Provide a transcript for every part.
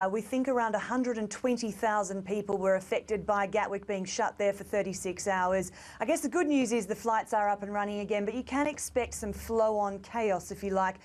We think around 120,000 people were affected by Gatwick being shut there for 36 hours. I guess the good news is the flights are up and running again, but you can expect some flow-on chaos, if you like,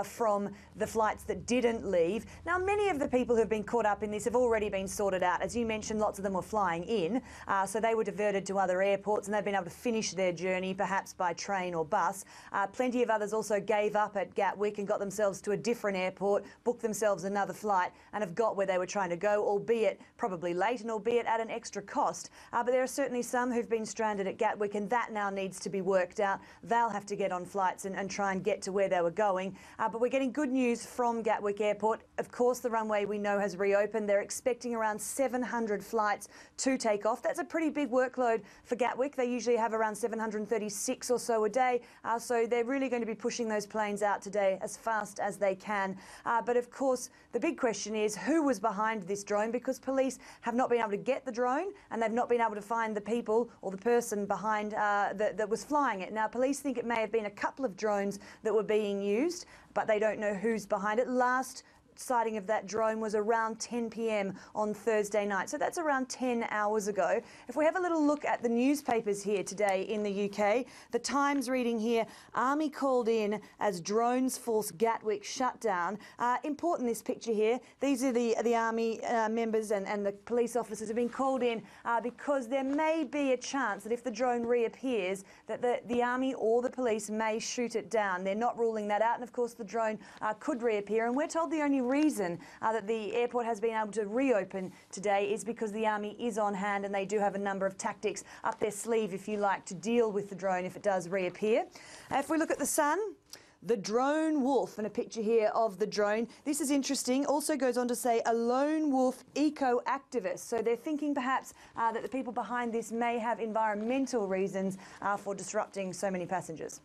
from the flights that didn't leave. Now, many of the people who have been caught up in this have already been sorted out. As you mentioned, lots of them were flying in, so they were diverted to other airports and they've been able to finish their journey, perhaps by train or bus. Plenty of others also gave up at Gatwick and got themselves to a different airport, booked themselves another flight and have got where they were trying to go, albeit probably late and albeit at an extra cost. But there are certainly some who've been stranded at Gatwick, and that now needs to be worked out. They'll have to get on flights and try and get to where they were going. But we're getting good news from Gatwick Airport. Of course, the runway we know has reopened. They're expecting around 700 flights to take off. That's a pretty big workload for Gatwick. They usually have around 736 or so a day. So they're really going to be pushing those planes out today as fast as they can. But of course, the big question is who was behind this drone, because police have not been able to get the drone and they've not been able to find the people or the person behind that was flying it. Now, police think it may have been a couple of drones that were being used, but they don't know who's behind it. Last sighting of that drone was around 10 p.m. on Thursday night. So that's around 10 hours ago. If we have a little look at the newspapers here today in the UK, the Times reading here, Army called in as drones force Gatwick shutdown. Important, this picture here. These are the Army members and the police officers have been called in because there may be a chance that if the drone reappears, that the Army or the police may shoot it down. They're not ruling that out. And of course, the drone could reappear. And we're told the only reason that the airport has been able to reopen today is because the Army is on hand and they do have a number of tactics up their sleeve, if you like, to deal with the drone if it does reappear. If we look at the Sun, the drone wolf, and a picture here of the drone. This is interesting. Also goes on to say a lone wolf eco-activist. So they're thinking perhaps that the people behind this may have environmental reasons for disrupting so many passengers.